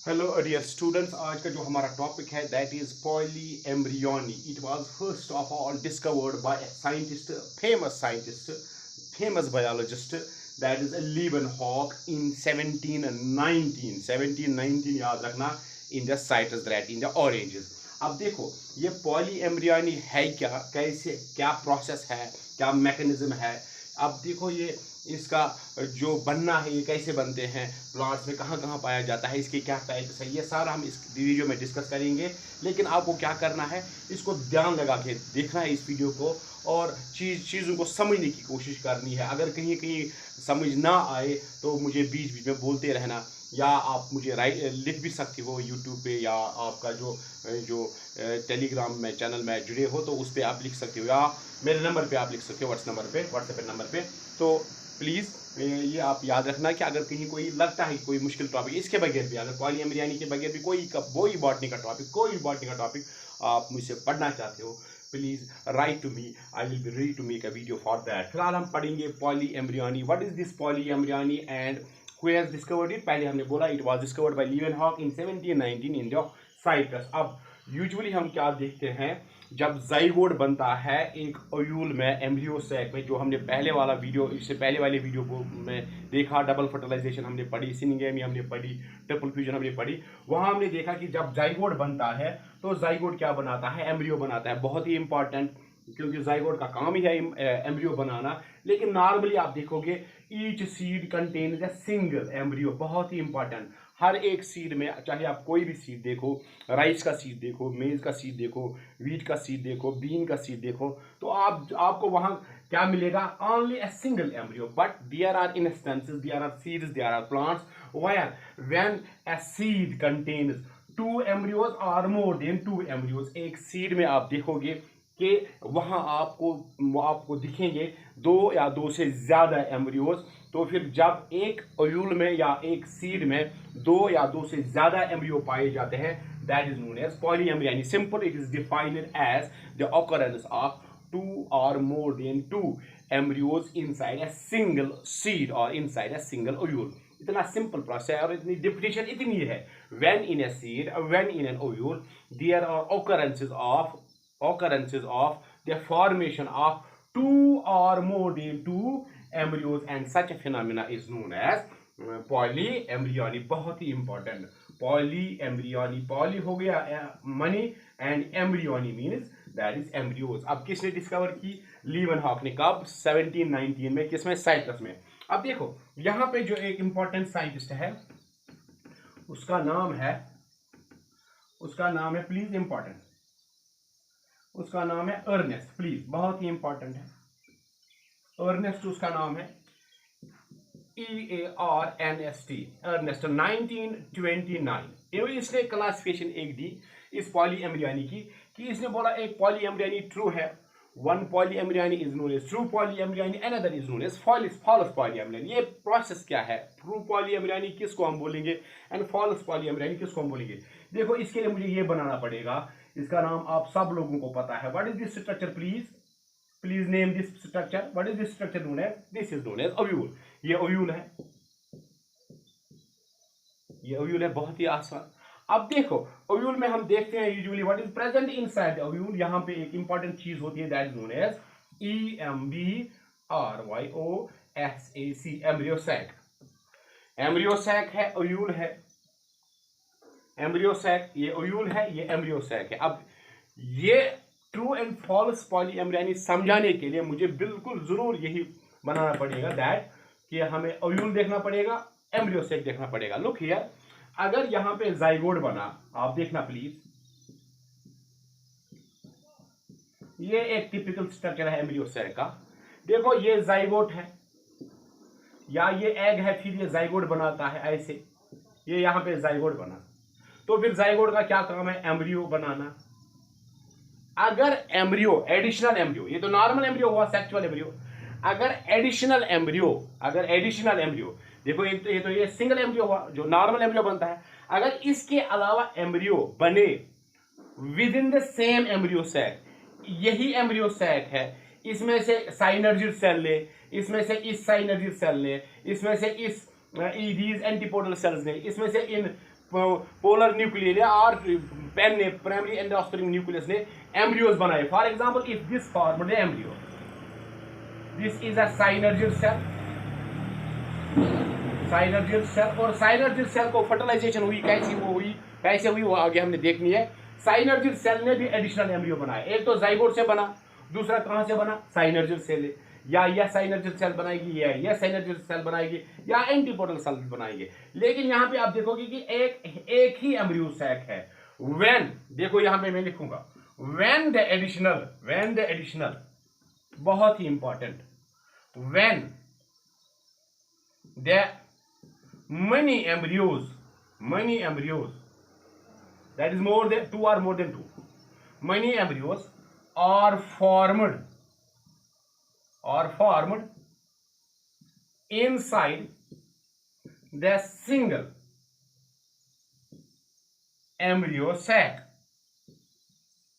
Hello dear students, आज का जो हमारा टॉपिक है that is polyembryony. It was first of all discovered by scientist, famous biologist, that is Leeuwenhoek in 1719 याद रखना, in the citrus that in the oranges. अब देखो ये पॉली एम्ब्रियोनी है क्या, कैसे, क्या प्रोसेस है, क्या मैकेनिज्म है. अब देखो ये इसका जो बनना है, ये कैसे बनते हैं, प्लांट्स में कहाँ कहाँ पाया जाता है, इसके क्या टाइप्स है, ये सारा हम इस वीडियो में डिस्कस करेंगे. लेकिन आपको क्या करना है, इसको ध्यान लगा के देखना है इस वीडियो को, और चीज़ों को समझने की कोशिश करनी है. अगर कहीं कहीं समझ ना आए तो मुझे बीच बीच में बोलते रहना, या आप मुझे लिख भी सकते हो यूट्यूब पे, या आपका जो जो टेलीग्राम में चैनल में जुड़े हो तो उस पर आप लिख सकते हो, या मेरे नंबर पे आप लिख सकते हो, व्हाट्सएप नंबर पे. तो प्लीज़ ये आप याद रखना कि अगर कहीं कोई लगता है कि कोई मुश्किल टॉपिक, इसके बगैर भी, अगर पॉली एम्ब्रियोनी के बगैर भी कोई बॉटनी का टॉपिक आप मुझसे पढ़ना चाहते हो, please write to me, I will be ready to make a video for that. फिलहाल हम पढ़ेंगे polyembryony. What is this polyembryony and who has discovered it. पहले हमने बोला it was discovered by Leeuwenhoek in 1719 in the Cyprus. अब usually हम क्या देखते हैं, जब जाइगोट बनता है एक ओव्यूल में, एम्ब्रियो सैक में, जो हमने पहले वाला वीडियो, इससे पहले वाले वीडियो को में देखा, डबल फर्टिलाइजेशन हमने पढ़ी, सिनिगेमी हमने पढ़ी, ट्रिपल फ्यूजन हमने पढ़ी. वहाँ हमने देखा कि जब जाइगोट बनता है तो जाइगोट क्या बनाता है, एम्ब्रियो बनाता है. बहुत ही इंपॉर्टेंट, क्योंकि जाइगोट का काम ही है एम्ब्रियो बनाना. लेकिन नॉर्मली आप देखोगे each seed contains a single embryo. बहुत ही इंपॉर्टेंट, हर एक सीड में, चाहे आप कोई भी सीड देखो, राइस का सीड देखो, मेज का सीड देखो, वीट का सीड देखो, बीन का सीड देखो, तो आपको वहां क्या मिलेगा, only a single embryo. But there are instances, there are seeds, there are plants where when a seed contains 2 embryos और मोर देन 2 एम्ब्रियोज. एक सीड में आप देखोगे कि वहां आपको दिखेंगे 2 या 2 से ज्यादा एम्ब्रियोज. तो फिर जब एक ओव्यूल में या एक सीड में 2 या 2 से ज्यादा एम्ब्रियो पाए जाते हैं, that is known as polyembryony. Simple, it is defined as the occurrence of 2 or more than 2 embryos inside a single seed or inside a single ovule. इतना सिंपल प्रोसेस और इतनी डिफिनेशन इतनी है. when in a seed, when in an ovule, there are occurrences of the formation of 2 or more than 2 embryos, and such a phenomena is known as polyembryony. बहुत ही important, polyembryony. Poly हो गया money, and embryony means that is embryos. अब किसने discover की, लीवनहॉक ने. कब, 1719 में. किसमें, साइप्रस में. अब देखो यहाँ पे जो एक इंपॉर्टेंट साइंटिस्ट है, उसका नाम है प्लीज इंपॉर्टेंट, उसका नाम है अर्नेस्ट. प्लीज, बहुत ही इंपॉर्टेंट है. अर्नेस्ट उसका नाम है, EARNST, अर्नेस्ट. 1929 इसने क्लासिफिकेशन एक दी इस पॉली एम्ब्रियोनी की, कि इसने बोला एक पॉली एम्ब्रियोनी ट्रू है, one polyembryony is known as true polyembryony, another is known as false polyembryony. ये प्रोसेस क्या है, ट्रू पॉली एम्ब्रियोनी किसको हम बोलेंगे एंड फॉल्स पॉली एम्ब्रियोनी किसको हम बोलेंगे. देखो इसके लिए मुझे ये बनाना पड़ेगा, इसका नाम आप सब लोगों को पता है. What is this structure, please name this structure. What is this structure known as, this is known as ovule. ये ओव्यूल है, ये ओव्यूल है, बहुत ही आसान. अब देखो ओव्यूल में हम देखते हैं usually what is present inside the ovule. यहां पे एक इंपॉर्टेंट चीज होती है, that is known as EMBRYOSAC, embryo sac. Embryo sac है, ओव्यूल है, एम्ब्रियो सैक, ये ओव्यूल है, ये एम्ब्रियो सैक है. अब ये true and false polyembryony समझाने के लिए मुझे बिल्कुल जरूर यही बनाना पड़ेगा, दैट कि हमें ओव्यूल देखना पड़ेगा, एम्ब्रियो सैक देखना पड़ेगा. लुक हियर, अगर यहां पे जाइगोट बना, आप देखना प्लीज, ये एक टिपिकल स्ट्रक्चर है एम्ब्रियो सैक का. देखो ये जाइगोट है, या ये एग है, फिर ये जाइगोट बनाता है ऐसे. ये यहां पे जाइगोट बना, तो फिर जाइगोट का क्या काम है, एम्ब्रियो बनाना. अगर एम्ब्रियो, एडिशनल एम्ब्रियो, ये तो नॉर्मल एम्ब्रियो हुआ, सेक्सुअल एम्ब्रियो. अगर एडिशनल एम्ब्रियो, देखो ये सिंगल एम्ब्रियो हुआ जो नॉर्मल एम्ब्रियो बनता है. अगर इसके अलावा एम्ब्रियो बने within the same embryo sac, यही एम्ब्रियो सैक है, इसमें से साइनर्जिड सेल ले, इसमें से इस साइनर्जिड सेल ले, इसमें से इस these एंटीपोडल सेल्स ने, इसमें से इन पोलर न्यूक्लियर ने और पेन ने प्राइमरी एंडोस्पर्म न्यूक्लियस ने एम्ब्रियोज बनाए। For example if this formed embryo, this is a synergid cell, synergid cell, और साइनर्जिड सेल को फर्टिलाइजेशन हुई, कैसे हुई वो आगे हमने देखनी है। साइनर्जिड सेल ने भी एडिशनल एम्ब्रियो बनाए, एक तो जाइगोट से बना, दूसरा कहां से बना, साइनर्जिड सेल, या यह साइनर्जिड सेल बनाएगी, या यह साइनर्जिड सेल बनाएगी, या एंटीपोडल सेल बनाएंगे। लेकिन यहां पे आप देखोगे कि एक ही एम्ब्रियो सैक है। व्हेन, देखो यहां पे मैं लिखूंगा व्हेन द एडिशनल, बहुत ही important, when the many embryos, that is more than two or more than two, many embryos are formed inside the single embryo sac,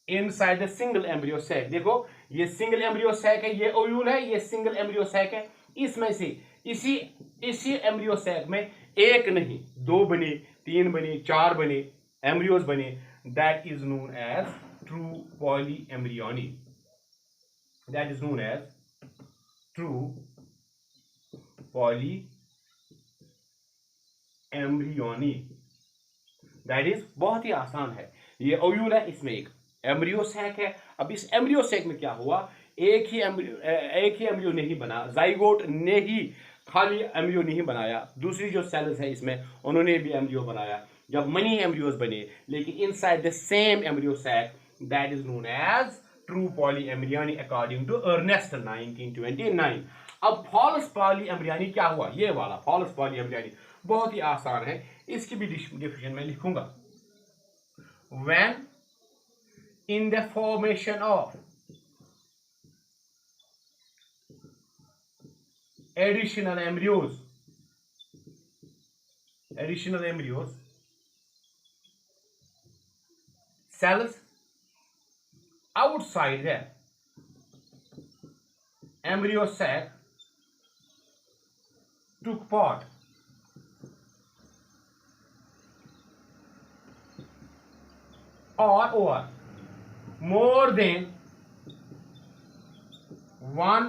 inside the single embryo sac। देखो ये single embryo sac है, ये ovule है, ये single embryo sac है। इसमें से इसी एम्ब्रियो सैक में एक नहीं, दो बने, तीन बने, चार बने, एम्ब्रियोज बने। That is known as true polyembryony, that is known as true polyembryony. That is बहुत ही आसान है। ये ओव्यूल है, इसमें एक एम्ब्रियो सैक है। अब इस एम्ब्रियो सैक में क्या हुआ, एक ही एम्ब्रियो नहीं बना, जाइगोट ने ही खाली एम्ब्रियो नहीं बनाया, दूसरी जो सेल्स है इसमें उन्होंने भी एम्ब्रियो बनाया। जब मनी एम्ब्रियोज बने, लेकिन inside the same embryo sac, that is known as true polyembryony according to Ernest 1929। अब फॉल्स पॉलीएम्ब्रियोनी क्या हुआ, ये वाला फॉल्स पॉलीएम्ब्रियोनी बहुत ही आसान है, इसकी भी डिफिनेशन में लिखूंगा। When in the formation of additional embryos, cells outside the embryo sac took part or more than one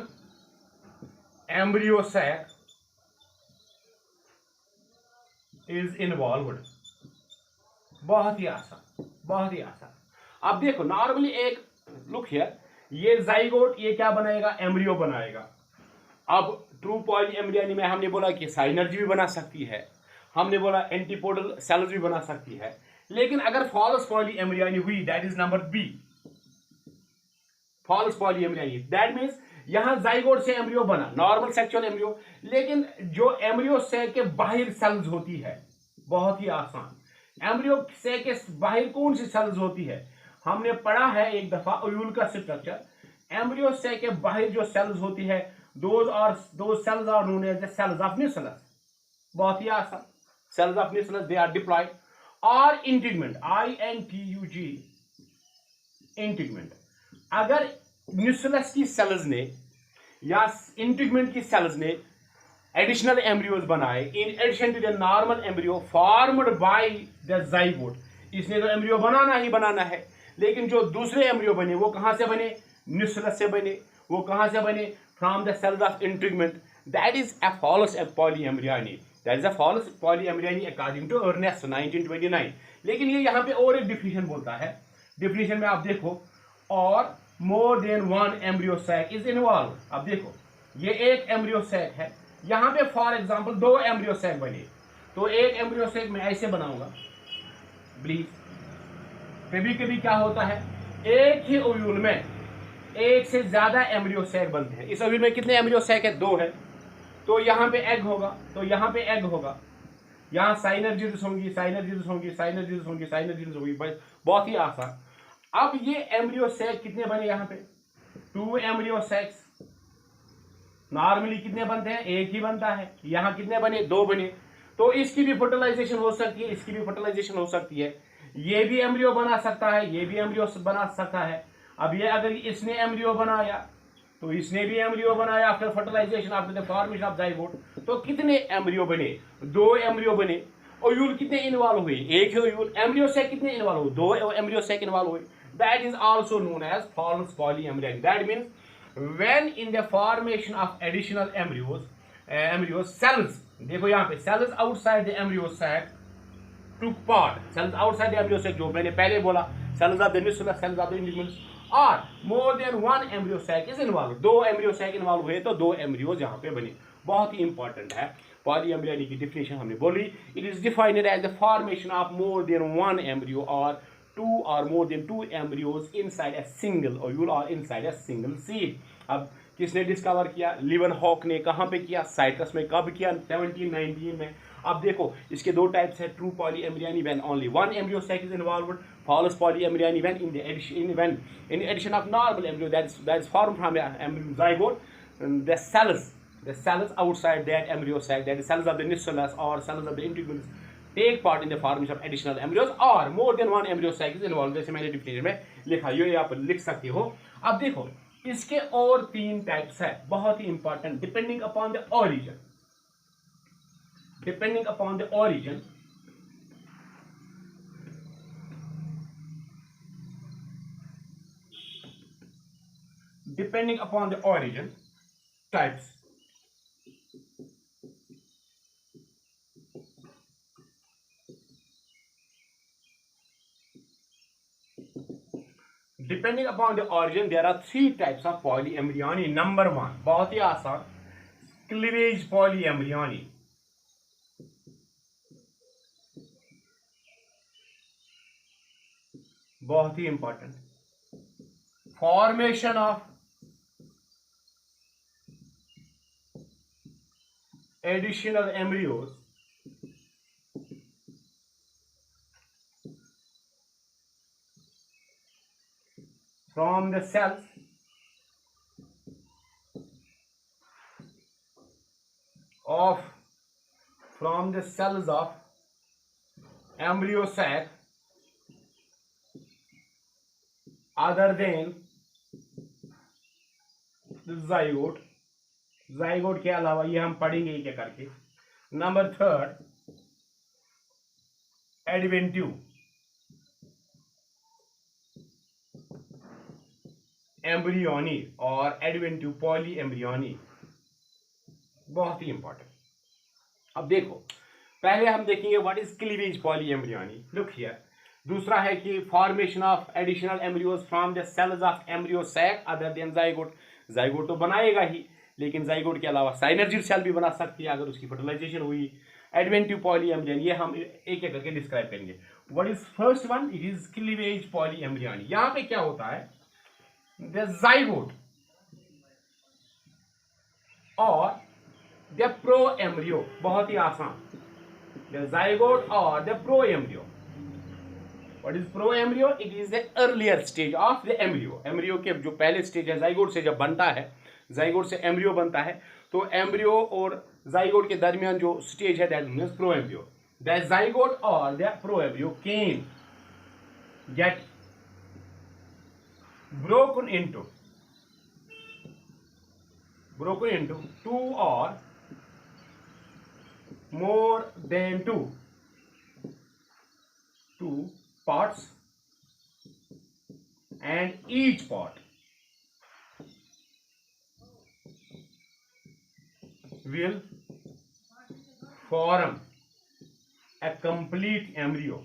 embryo sac is involved। बहुत ही आसान, बहुत ही आसान। अब देखो नॉर्मली एक लुक हियर, ये जाइगोट ये क्या बनाएगा, एम्ब्रियो बनाएगा। अब ट्रू पॉलीएम्ब्रियोनी में हमने बोला कि साइनर्जी भी बना सकती है, हमने बोला एंटीपोडल सेल्स भी बना सकती है। लेकिन अगर फॉल्स पॉलीएम्ब्रियोनी हुई, that is number B, false polyembryony, that means यहां जाइगोट से एम्ब्रियो बना, नॉर्मल सेक्सुअल एम्ब्रियो, लेकिन जो एम्ब्रियो से के बाहर सेल्स होती है, बहुत ही आसान, एम्ब्रियो से के बाहर कौन सी सेल्स होती है, हमने पढ़ा है एक दफा ओव्यूल का स्ट्रक्चर। एम्ब्रियो से के बाहर जो सेल्स होती है, दो cells are known as the cells of nucleus. बहुत ही आसान, cells of nucleus they are diploid. और इंटीग्मेंट, INTUG, इंटीग्मेंट, अगर न्यूक्लियस की सेल्स ने या इंटीग्मेंट की सेल्स ने एडिशनल एम्ब्रियोज बनाए in addition to the normal embryo formed by the zygote, इसने तो एम्ब्रियो बनाना ही बनाना है, लेकिन जो दूसरे एम्ब्रियो बने वो कहां से बने, न्यूक्लियस से बने। वो कहां से बने, from the cells of integument. That is a false polyembryony, that is a false polyembryony according to Ernest 1929। लेकिन ये यहाँ पे और एक डिफिनेशन बोलता है, डिफिनेशन में आप देखो, और more than one embryo sac is involve. अब देखो ये एक एम्ब्रियो सैक है, यहाँ पे फॉर एग्जांपल दो एम्ब्रियो सैक बने, तो एक एम्ब्रियो सैक मैं ऐसे बनाऊंगा प्लीज। कभी कभी क्या होता है, एक ही ओव्यूल में एक से ज्यादा एम्ब्रियो सैक बनते हैं। इस ओव्यूल में कितने एम्ब्रियो सैक है, दो है, तो यहाँ पे एग होगा, तो यहाँ पे एग होगा, यहाँ साइनर्जिड्स होंगी, साइनर्जिड्स होंगी, साइनर्जिड्स होंगी, साइनर्जिड्स होंगी, बहुत ही आसान। अब ये एम्ब्रियो सैक कितने बने, यहाँ पे 2 एम्ब्रियो सैक्स। नॉर्मली कितने बनते हैं, एक ही बनता है, यहाँ कितने बने, 2 बने, तो इसकी भी फर्टिलाइजेशन हो सकती है, इसकी भी फर्टिलाइजेशन हो सकती है, ये भी एम्ब्रियो बना सकता है, ये भी एम्ब्रियो बना सकता है। अब ये अगर इसने एम्ब्रियो बनाया तो इसने भी एम्ब्रियो बनाया after fertilization, after the formation of zygote, तो कितने एम्ब्रियो बने, 2 एम्ब्रियो बने। ओव्यूल कितने इन्वॉल्व हुए, एक ही ओव्यूल। एम्ब्रियो सैक कितने इन्वॉल्व हुए, दो एम्ब्रियो सैक इन्वॉल्व हुए। That is also known as false polyembryony. That means when in the formation of additional embryos cells, देखो यहाँ पे cells outside the embryo sac took part, cells outside the embryo sac, जो मैंने पहले बोला, cells of the nucleus, cells of the integuments, और more than one embryo sac is involved, दो embryo sac involved हुए तो दो embryos यहाँ पे बने। बहुत ही important है। पॉलीएम्ब्रियनी की definition हमने बोली, it is defined as the formation of more than one embryo or two or more than two embryos inside a single ovule or inside a single seed। अब किसने डिस्कवर किया, लीवनहॉक ने। कहाँ पे किया, साइट्रस में। कब किया, 1719 में। अब देखो इसके दो टाइप्स है, true polyembryony when only one embryo sac is involved, false polyembryony when in addition of normal embryo that is formed from embryo zygote, the cells outside that embryo sac, that is cells of the nucleus or cells of the integuments, take part in the formation of additional embryos or more than one embryo sac is involved। जैसे मैंने definition में लिखा, ये आप लिख सकते हो। अब देखो इसके और तीन टाइप्स है, बहुत ही important, depending upon the origin. Depending upon the origin, depending upon the origin types. Depending upon the origin, there are three types of polyembryony. Number one, बहुत ही आसान, cleavage polyembryony। बहुत ही important, formation of additional embryos from the cells of embryo sac other than the zygote। zygote के अलावा, ये हम पढ़ेंगे क्या करके। नंबर थर्ड, adventive embryony और adventive polyembryony, बहुत ही इंपॉर्टेंट। अब देखो पहले हम देखेंगे what is cleavage polyembryony, look here. दूसरा है कि formation of additional embryos from the cells of embryo sac other than zygote। zygote तो बनाएगा ही, लेकिन zygote के अलावा साइनर्जिड सेल भी बना सकती है अगर उसकी फर्टिलाइजेशन हुई। एडवेंटिव पॉलीएम्ब्रियनी, ये हम एक एक करके डिस्क्राइब करेंगे। What is first one, it is cleavage polyembryony. यहाँ पे क्या होता है, द zygote और द प्रोएम्ब्रियो, बहुत ही आसान, द zygote और the proembryo. What is proembryo? It is the earlier stage of the embryo। Embryo के जो पहले स्टेज है, zygote से जब बनता है, zygote से एम्ब्रियो बनता है, तो एम्ब्रियो और zygote के दरमियान जो स्टेज है that means proembryo. The zygote और the proembryo can get broken into two or more than two parts, and each part will form a complete embryo।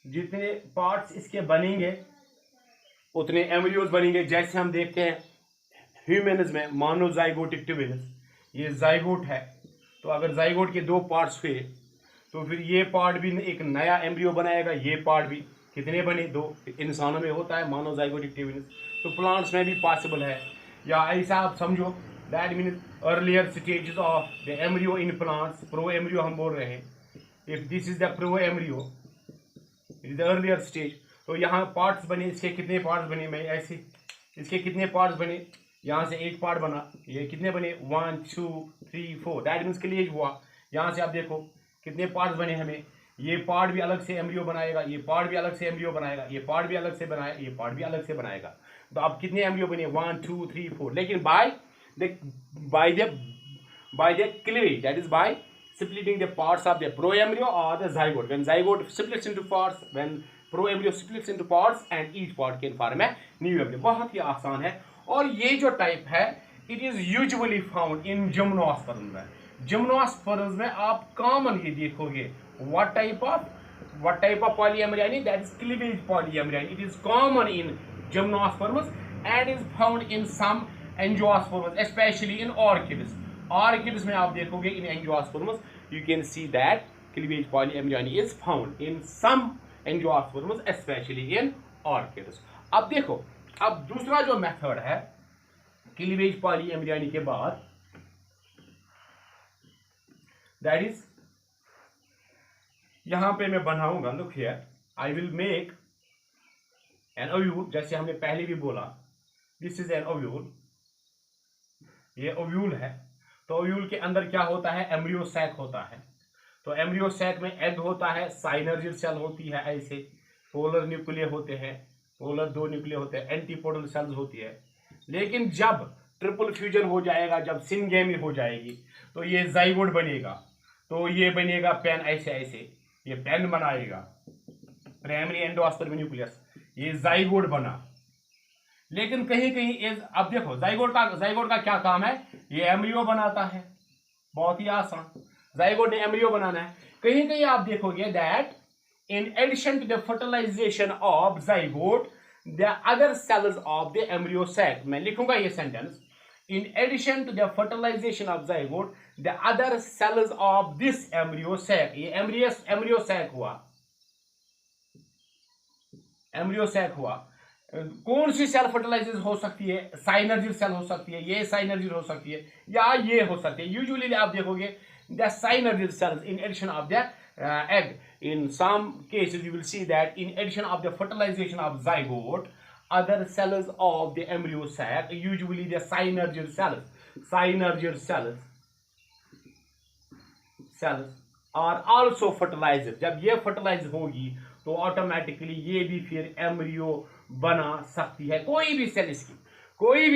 जितने पार्ट्स इसके बनेंगे उतने एम्ब्रियोज बनेंगे। जैसे हम देखते हैं ह्यूमन्स में मोनोजाइगोटिक ट्विन्स, ये जाइगोट है, तो अगर जाइगोट के दो पार्ट्स हुए तो फिर ये पार्ट भी एक नया एम्ब्रियो बनाएगा, ये पार्ट भी, कितने बने, दो। इंसानों में होता है मोनोजाइगोटिक ट्विन्स, तो प्लांट्स में भी पॉसिबल है। या ऐसा आप समझो, that means earlier stages of the embryo in plants, pro embryo हम बोल रहे हैं। If this is the pro embryo, it is the earlier stage, तो यहाँ पार्ट्स बने, इसके कितने पार्ट्स बने, मैं ऐसे, इसके कितने पार्ट्स बने, यहाँ से एक पार्ट बना, ये कितने बने, 1 2 3 4, दैट मीन्स क्लीवेज हुआ। यहाँ से आप देखो कितने पार्ट्स बने हमें, ये पार्ट भी अलग से एम्ब्रियो बनाएगा, ये पार्ट भी अलग से एम्ब्रियो बनाएगा, ये पार्ट भी अलग से बनाएगा, ये पार्ट भी अलग से बनाएगा। तो अब कितने एम्ब्रियो बने, 1 2 3 4, लेकिन by the cleavage, that is by splitting the parts of the pro-embryo or the zygote. When zygote splits into parts, when pro-embryo splits into parts, and each part can form a new embryo. बहुत ही आसान है। और ये जो type है, it is usually found in gymnosperms में। gymnosperms में आप कॉमन ये देखोगे what type of polyembryony? That is cleavage polyembryony. It is common in gymnosperms and is found in some angiosperms, especially in orchids. Orchids में आप देखोगे in angiosperms, you can see that cleavage polyembryony is found in some angiosperms, especially in orchids. अब देखो, अब दूसरा जो method है cleavage polyembryony के बाद, that is, यहां पे मैं बनाऊंगा, look here, I will make an ovule, जैसे हमने पहले भी बोला, this is an ovule, ये ovule है। तो ओव्यूल के अंदर क्या होता है? एम्ब्रियो सैक होता है। तो एम्ब्रियो सैक में एग होता है, साइनर्जिड सेल होती है, ऐसे पोलर न्यूक्लियर होते हैं, पोलर 2 न्यूक्लियर होते हैं, एंटीपोडल सेल्स होती है। लेकिन जब ट्रिपल फ्यूजन हो जाएगा, जब सिनगेमी हो जाएगी, तो ये जाइगोट बनेगा। तो ये बनेगा पेन, ऐसे ऐसे ये पेन बनाएगा, प्राइमरी एंडोस्पर्म न्यूक्लियस, ये जाइगोट बना। लेकिन कहीं कहीं अब देखो जाइगोट का क्या काम है? ये एम्ब्रियो बनाता है, बहुत ही आसान। जाइगोट ने एम्ब्रियो बनाना है। कहीं कहीं आप देखोगे that in addition to the fertilization of zygote the other cells of the embryo sac, मैं लिखूंगा ये sentence, in addition to the fertilization of zygote the other cells of this embryo sac, ये embryo sac हुआ, embryo sac हुआ। कौन सी cell fertilise हो सकती है? साइनर्जिड सेल हो सकती है, ये साइनर्जिड हो सकती है, या ये हो सकती है। यूजुअली आप देखोगे the synergid cells in addition of the egg. In some cases you will see that in addition of the fertilization of zygote, other cells of the embryo sac, usually the synergid cells are also fertilized. जब ये fertilize होगी तो automatically ये भी फिर embryo बना सकती है। कोई भी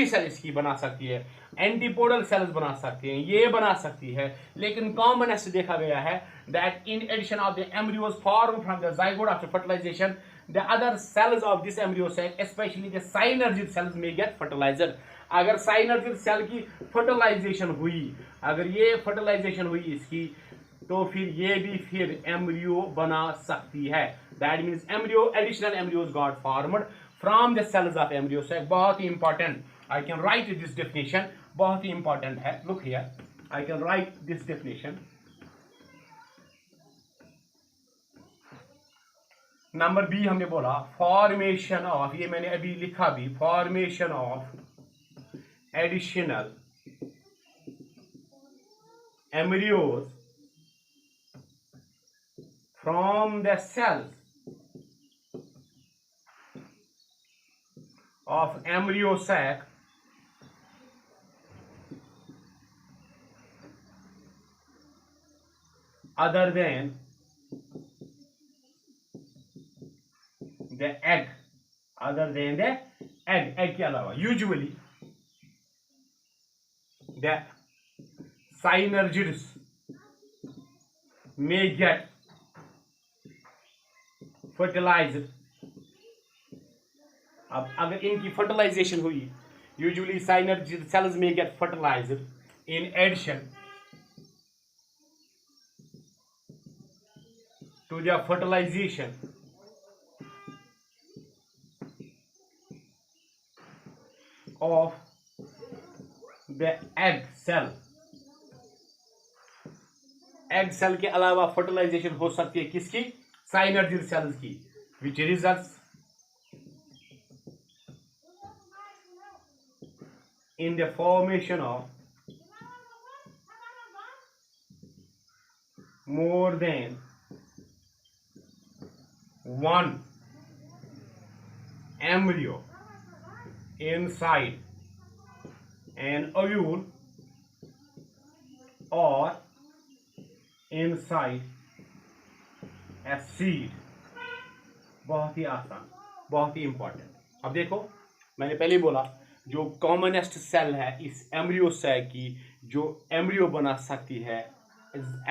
सेल इसकी बना सकती है, एंटीपोडल सेल्स बना सकती हैं, ये बना सकती है। लेकिन कॉमन ऐसे देखा गया है that in addition of the embryos form from the zygote after fertilization the other cells of this embryo cell specially the synergid cells may get fertilized. अगर साइनर्जिड सेल की फर्टिलाइजेशन हुई, अगर ये फर्टिलाइजेशन हुई इसकी, तो फिर ये भी फिर एम्ब्रियो बना सकती है। That means embryo, additional embryos got formed from the cells of embryo sac. बहुत ही important, I can write this definition, बहुत ही इंपॉर्टेंट है। Look here, I can write this definition. Number B हमने बोला फॉर्मेशन ऑफ, ये मैंने अभी लिखा भी, formation of additional embryos from the cells of embryo sac other than the egg, egg के अलावा usually the synergids may get fertilized. अब अगर इनकी फर्टिलाइजेशन हुई, usually synergid cells may get fertilized in addition to the fertilization of the egg cell. Egg cell के अलावा fertilization हो सकती है किसकी? साइनर्जिड सेल्स की, which results in the formation of more than one embryo inside an ovule or inside a seed। बहुत ही आसान, बहुत ही इंपॉर्टेंट। अब देखो, मैंने पहले ही बोला जो कॉमनेस्ट सेल है इस एम्ब्रियो सैक की, जो एम्ब्रियो बना सकती है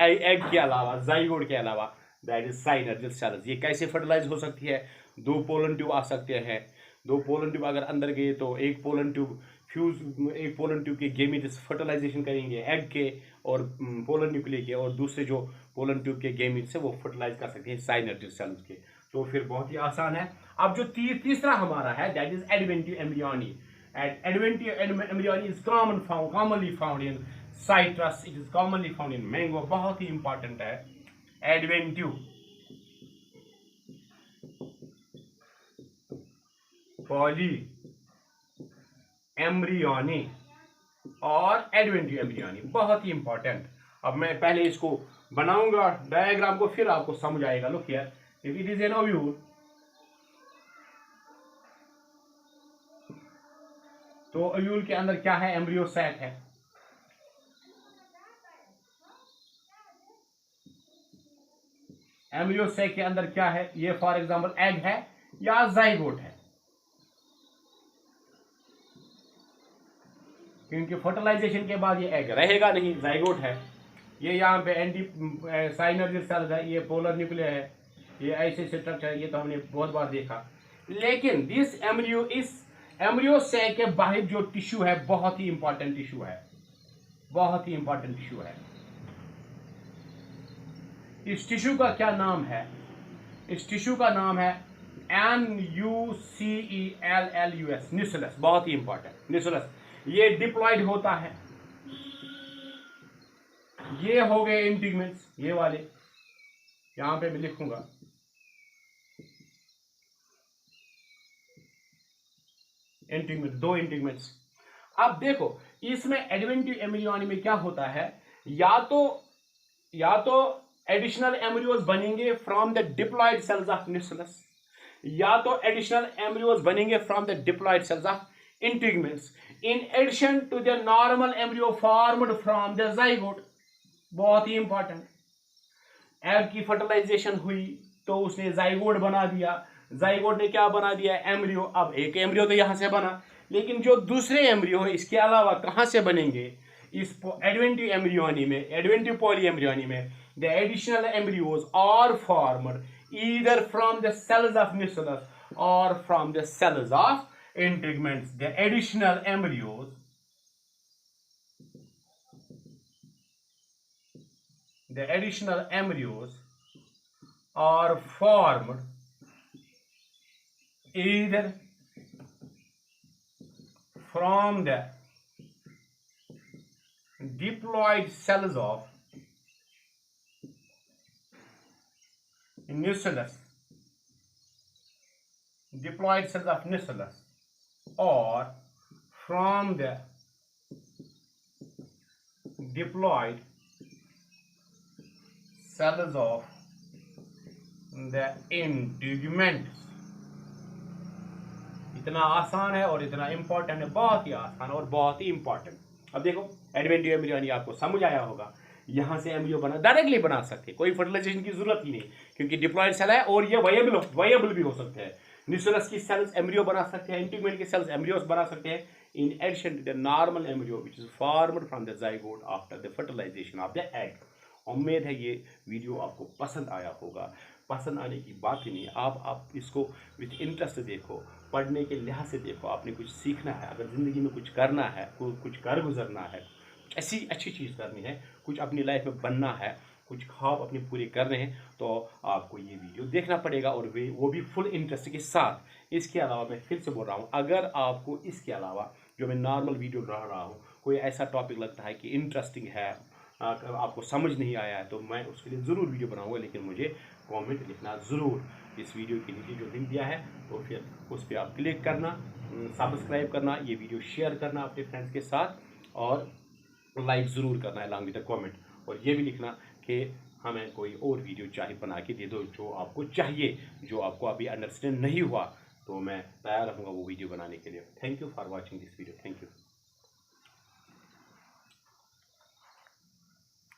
एग के अलावा, जाइगोट के अलावा, दैट इज साइनर्जियल सेल्स। ये कैसे फर्टिलाइज हो सकती है? 2 पोलन ट्यूब आ सकते हैं। 2 पोलन ट्यूब अगर अंदर गए तो एक पोलन ट्यूब के गेमीट्स फर्टिलाइजेशन करेंगे एग के और पोलन न्यूक्लियस के, और दूसरे जो पोलन ट्यूब के गेमीट्स है वो फर्टिलाइज कर सकते हैं साइनर्जियल सेल्स के। तो फिर बहुत ही आसान है। अब जो तीसरा हमारा है that is adventive embryony. Adventive embryony is commonly found in citrus. It is commonly found in mango. बहुत ही इंपॉर्टेंट है एडवेंटिव पॉली एम्ब्रियोनी और एडवेंटिव एम्ब्रियोनी, बहुत ही इंपॉर्टेंट। अब मैं पहले इसको बनाऊंगा डायग्राम को, फिर आपको समझ आएगा। Look here, if it is an ovule, तो ओव्यूल के अंदर क्या है? एम्ब्रियो सैक है। एम्ब्रियो सैक के अंदर क्या है? ये फॉर एग्जांपल एग है या जाइगोट है, क्योंकि फर्टिलाइजेशन के बाद ये एग रहेगा नहीं, जाइगोट है। ये यहाँ पे एंटी साइनर्जियल सेल्स है, ये पोलर न्यूक्लियर है, ये ऐसे स्ट्रक्चर है, ये तो हमने बहुत बार देखा। लेकिन दिस एम्ब्रियो सैक के बाहर जो टिश्यू है बहुत ही इंपॉर्टेंट टिश्यू है, बहुत ही इंपॉर्टेंट टिश्यू है। इस टिश्यू का क्या नाम है? इस टिश्यू का नाम है NUCELLUS, न्यूक्लियस। बहुत ही इंपॉर्टेंट न्यूक्लियस। ये डिप्लॉयड होता है। ये हो गए इंटीग्मेंट्स, ये वाले यहां पे मैं लिखूंगा। इंटीग्मेंट, 2 इंटीग्मेंट्स। अब देखो इसमें एडवेंटिव एम्ब्रियोनी में क्या होता है, या तो एडिशनल एम्ब्रियोज बनेंगे from the diploid cells of nucleus, या तो एडिशनल एम्ब्रियोज बनेंगे from the diploid cells of integuments in addition to the normal embryo formed from the zygote. बहुत ही इंपॉर्टेंट। एग की फर्टिलाइजेशन हुई तो उसने जाइगोट बना दिया, जाइगोट ने क्या बना दिया? एम्ब्रियो। अब एक एम्ब्रियो तो यहां से बना, लेकिन जो दूसरे एम्ब्रियो है इसके अलावा कहां से बनेंगे? इस एडवेंटिव एम्ब्रियोनी में, एडवेंटिव पॉलीएम्ब्रियोनी में, the additional embryos are formed either from the cells of nucleus और from the cells of integuments. The additional embryos, are formed either from the diploid cells of nucleus, or from the diploid cells of the इंटीग्मेंट्स। इतना आसान है और इतना important है, बहुत ही आसान और बहुत ही इंपॉर्टेंट। अब देखो एडवेंटिव एम्ब्रियोनी आपको समझ आया होगा। यहां से एम्ब्रियो डायरेक्टली बना सकते हैं, कोई फर्टिलाइजेशन की जरूरत ही नहीं, क्योंकि डिप्लॉयड सेल है और ये वायबल भी हो सकते हैं। न्यूक्लियस की सेल्स एम्ब्रियो बना सकते हैं, इंटीग्मेंट की सेल्स एम्ब्रियोस बना सकते हैं, in addition to the normal embryo which is formed from the zygote after the fertilization of the egg. उम्मीद है ये वीडियो आपको पसंद आया होगा। पसंद आने की बात ही नहीं, आप इसको विथ इंटरेस्ट देखो, पढ़ने के लिहाज से देखो। आपने कुछ सीखना है, अगर ज़िंदगी में कुछ करना है, कुछ कर गुजरना है, कुछ ऐसी अच्छी चीज़ करनी है, कुछ अपनी लाइफ में बनना है, कुछ ख्वाब अपने पूरे करने हैं, तो आपको ये वीडियो देखना पड़ेगा, और वो भी फुल इंटरेस्ट के साथ। इसके अलावा मैं फिर से बोल रहा हूँ, अगर आपको इसके अलावा जो मैं नॉर्मल वीडियो बना रहा हूँ कोई ऐसा टॉपिक लगता है कि इंटरेस्टिंग है, आपको समझ नहीं आया है, तो मैं उसके लिए ज़रूर वीडियो बनाऊंगा, लेकिन मुझे कमेंट लिखना ज़रूर। इस वीडियो के नीचे जो लिंक दिया है तो फिर उस पर आप क्लिक करना, सब्सक्राइब करना, ये वीडियो शेयर करना अपने फ्रेंड्स के साथ, और लाइक ज़रूर करना अलॉन्ग विद द कमेंट, और ये भी लिखना कि हमें कोई और वीडियो चाहिए बना के दे दो जो आपको चाहिए, जो आपको अभी अंडरस्टैंड नहीं हुआ, तो मैं तैयार रहूँगा वो वीडियो बनाने के लिए। Thank you for watching this video. Thank you.